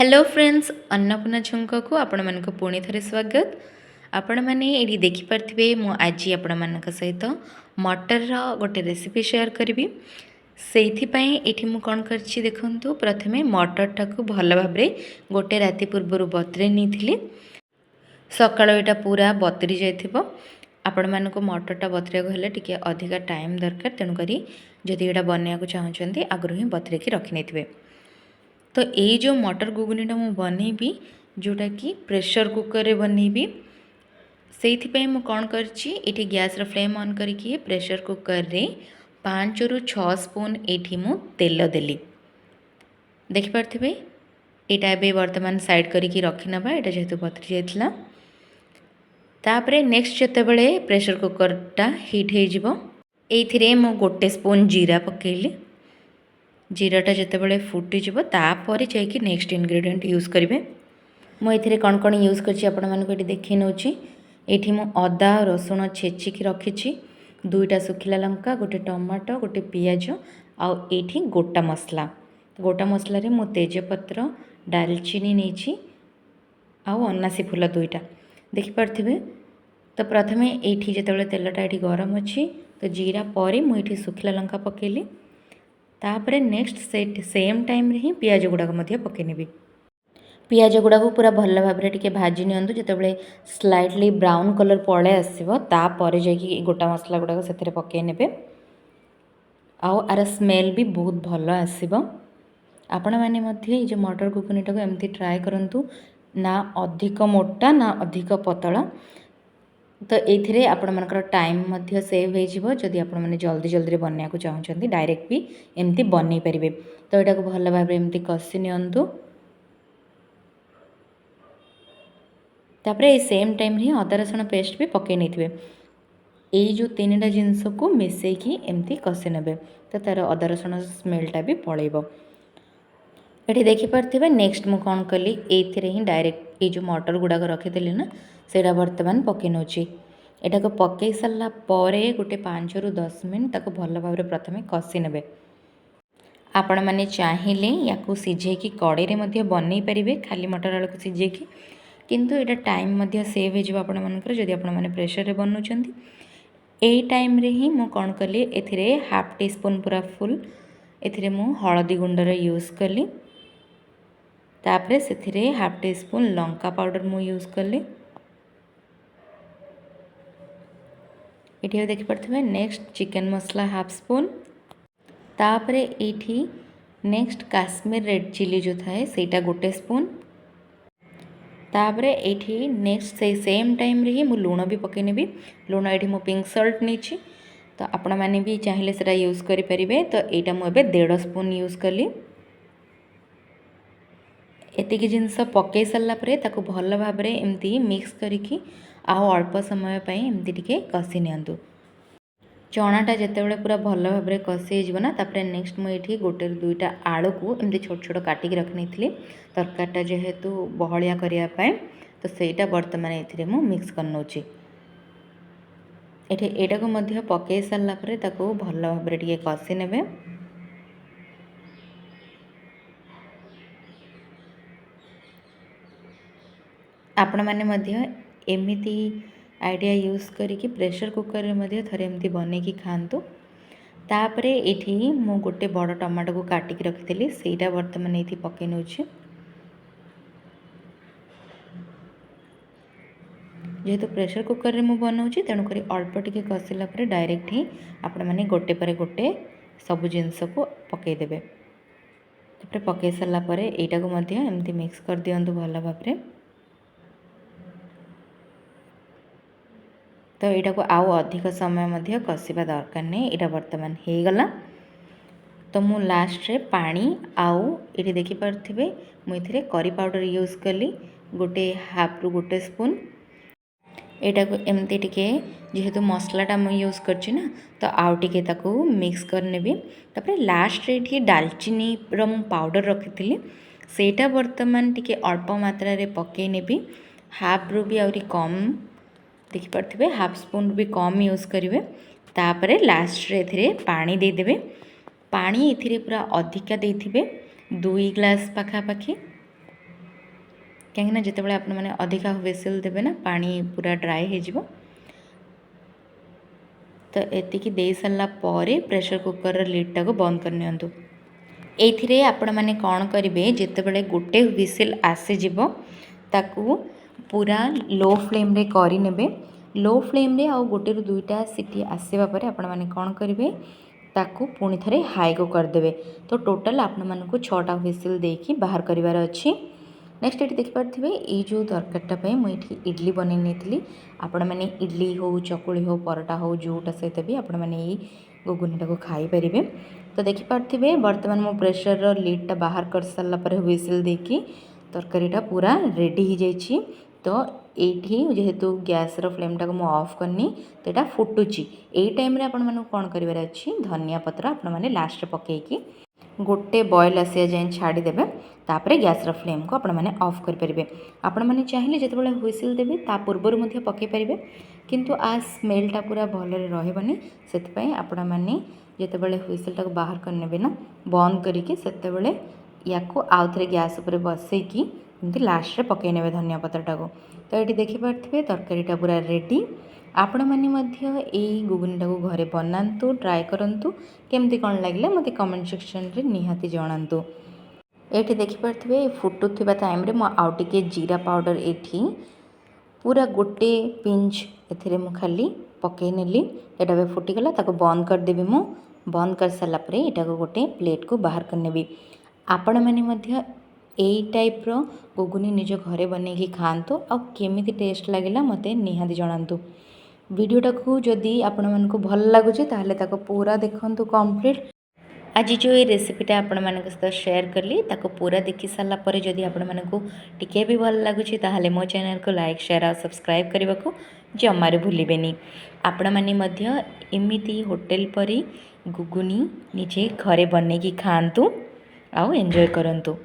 Hello friends Annapurna झुंक को आपण मानक पुणी थे स्वागत। आपण मैंने ये देखिपे मु आज आपण मान सहित मटर गोटे रेसिपी शेयर करी से मु कौन कर देखु प्रथमे मटर टाक भल भाव गोटे राति पूर्व बतरे नहीं सकाल यहाँ पूरा बतरी जाइए। आपण मानक मटरटा बतरिया हेल्ले टी अधिका टाइम दरकार तेणुक जदि यहाँ बनवाक चाहते आगु ही बतरेकी रखी नहीं। तो ये जो मटर गुगुनीटा मु बनैबी जोटा कि प्रेशर कुकर रे बनैबी से मु कौन करछि गैस रो फ्लेम ऑन करके प्रेशर कुकर रे 5 रु 6 स्पून एठी मु तेल देली। देखि पारथिबे एटा एबे वर्तमान साइड करके रखी नबा एटा जेहेतु बतरी जाइतला। तापरे नेक्स्ट जेतेबेले प्रेशर कुकरटा हीट हो जिवो एथिरे मु गोटे स्पून जीरा पकेइली। जीराटा जितेबाला फुटीज तापर जाकि नेक्स्ट इनग्रेडिएंट यूज करेंगे। मुझे कौन कौन यूज कर देखी नौ ये मु अदा रसुण छेचिकी रखी 2टा सुखिला लंका गोटे टमाटो गोटे पियाज आउ ये गोटा मसला मु तेजपत्र डालचीनी नहीं आउ अनासी फूल 2टा देखिपे। तो प्रथमे ये जिते तेलटा ये गरम अच्छी तो जीरा पर मुझे सुखिला लंका पकेली। तापरे नेक्स्ट सेम टाइम रे ही पियाज गुड़ाक पकईनेबी। पियाज गुड़ाक पूरा भल भाव टे भाजी नियंतु जितेबाला स्लाइटली ब्राउन कलर पड़े आसो तापर जाकि गोटा मसला गुड़ाक से पकईने आउ आर स्मेल भी बहुत भल आसो। आपण मैंने जो मटर गुगुनीटा को एमती ट्राए करूँ ना अधिक मोटा ना अधिक पतला। तो ये आपण मानकर टाइम सेव हो जदि आपण मैंने जल्दी जल्दी बनवा को चाहते डायरेक्ट भी एमती बन पारे। तो यहाँ को भल भाव एमती कषि नियंतु। तापरे सेम टाइम ही अदा रसुण पेस्ट भी पकई नहीं यही जो 3टा जिनस को मिसेकी एमती कषि ने तो तार अदा रसुण स्मेलटा भी पलैब। ये देखिपे नेक्स्ट मु कौन कली ये ही डायरेक्ट ये जो मटर गुड़ाक रखीदी ना सेटा बर्तमान पकई नौची। यहाँ को पकई सारा गोटे 5 रु 10 मिनट ताको भल भाव प्रथमे कषि ने। आपण मैंने चाहिए या सीझेकी कड़े बनई पारे खाली मटर आलू को सीझेकी किंतु यहाँ टाइम सेव हो आपण मानकर जदि आपण मैंने प्रेशर रे बनौछंती। यही टाइम रे ही मु कौन कली एथिरे हाफ टी स्पून पूरा फुल एथिरे मु हळदी गुंडर यूज कली। तापरे से half tea spoon Lanka powder मु यूज कली। ये देखिपे नेक्स्ट चिकन मसला हाफ स्पून तापरे ये नेक्स्ट काश्मीर रेड चिली जो थाए सेटा गोटे स्पून तापरे ये नेक्स्ट से सेम टाइम रे ही मु लुण भी पकईनेबी। लुण ये मु पिंक सल्ट नहीं तो आपण मैंने भी चाहिए सेटा यूज करें। तो यहाँ मुझे 1.5 स्पून यूज कली। एतिकी जिनस पकई सारा ताको भल भाव एमती मिक्स करिकी आउ अल्प समय एमती टिके कषि नियंतु। चनाटा जितेबाला पूरा भल भाव कषि होना तापर नेक्स्ट मुझे गोटे 2टा आलू को एमती छोट छोट काटिक रखी नहीं तरकारीटा जेहेतु बहलिया करने तो सहीटा बर्तमान ये मिक्स कर नौची। एटा को पकई सारा भल भाव टे कषि ने। आपण मैंने एमती आइडिया यूज करिकी प्रेशर कुकर रे थरे एमती बनैकी खातु। तापर ये मु गोटे बड़ टमाटो को काटिक रखी सेटा बर्तमान ये पकई नौची। जेहेतु प्रेशर कुकर रे मु बनाऊँगी तेणुक अल्प टिके कषिला डायरेक्ट ही आपण मैंने गोटे पर गोटे सब जिनस को पकईदेवे। तापर पकई सारापर यहाँ को एमती मिक्स कर दिंतु भल भाव। तो यहाँ को आउ अधिक समय कषिबा दरकार नहीं यहाँ बर्तमान हो गला। तो मु लास्ट रे पानी आउ ये देखिपे मुझे करी पाउडर यूज कली गोटे हाफ रु गोटे स्पून। यहाँ को एमती टिके जेहेतु मसलाटा मुझे यूज करछि ना तो आउ टिके ताको मिक्स करनेबी। तापर लास्ट रे ये डालचीनी रो पाउडर रखी सेटा बर्तमान टिके अल्प मात्रा रे पकई नेबी। हाफ रु भी आउरी कम देखिपे हाफ स्पून भी कम यूज करेंगे। तापर लास्ट रे पानी देदेवे। पानी ये पूरा अधिका दे 2 ग्लास पाखापाखि कहीं जितेबाला आपण मैंने अधिका व्हिसिल देवे ना पानी पूरा ड्राए हो तो एतिकी दे सारा पर प्रेशर कुकर लिडटा को बंद करनी ये आपण मैंने कौन करेंगे जितेबाला गोटे व्हिसिल आसीज ताकू पूरा लो फ्लेम रे करने लो फ्लेम रे आउ गोटे रु दुईटा सीटी आसवा पर आपण मैंने कौन करेंगे ताकू पुणी थे हाई को करदे तो टोटाल आपण मानक 6टा व्हिसिल देकी बाहर करार अच्छी। नेक्स्ट ये देखिपे ये जो तरकारीटा मुझे इडली बन नहीं आपण मैंने इडली हो चकुली हो परोटा हो जोटा सहित भी आपण मैंने गुगुनीटा को खाई पारे। तो देखिपे बर्तमान मो प्रेशर लिडटा बाहर कर सारापर व्हिसिल देकी तरकारीटा पूरा रेडी हो जाइए। तो ये जेहेतु गैस फ्लेमटा को मुझे ऑफ करनी तो यहाँ फुटुची यही टाइम आपण मानक कौन करार अच्छी धनिया पत्र आपण मैंने लास्ट पकईकी गोटे बॉयल आसिया जाए छाड़ीदेवे तापर गैस फ्लेम को आपण मैंने ऑफ करेंगे। आपण मैंने चाहिए जितेबाला व्हिसिल देवे ता पूर्वर मध्य पकई पारे किंतु आ स्मेलटा पूरा भलरे रहबनी से आपण मैंने जितेबाला व्हिसिलटा को बाहर करने ना बंद करके सेतेबेले या आउ थे गैस उपर बसईकी एमती लास्ट रे पकई ने धनिया पत्रटा को। तो ये देखिपे तरकारीटा पूरा रेडी। आपण मैंने गुगुनीटा को घरे बनातु ट्राए करूँ केमती कौन लगे मत कमेंट सेक्शन रे निहाती जनातु। ये देखिपे फुटुवा टाइम रे आउ टिके जीरा पाउडर ये पूरा गोटे पिंच ए खाली पकई नेली यहाँ फुटीगला ताको बंद करदेवी मु बंद कर सारा पर यहाँ को गोटे प्लेट को बाहर करनेबी। आपण मैंने यही टाइप रो गुगुनी निज घरे बनैकी खातु आ केमिति टेस्ट लगिला मते निहाती जनातु। वीडियोटा को जदि आपण मानक भल लगुचे ताहले ताको पूरा देखंतु कंप्लीट। आज जो ये रेसिपीटा आपण मानक सहित शेयर कली ताको पूरा देखि सारा पर जदि आपण मानक टिके भी भल लगुचे ताहले मो चैनल को लाइक शेयर और सब्सक्राइब करने को जमारे भूलिबेनी। आपण माने मध्य एमिति होटल परी गुगुनी निजे घरे बनैकी खातु आ एंजॉय करंतु।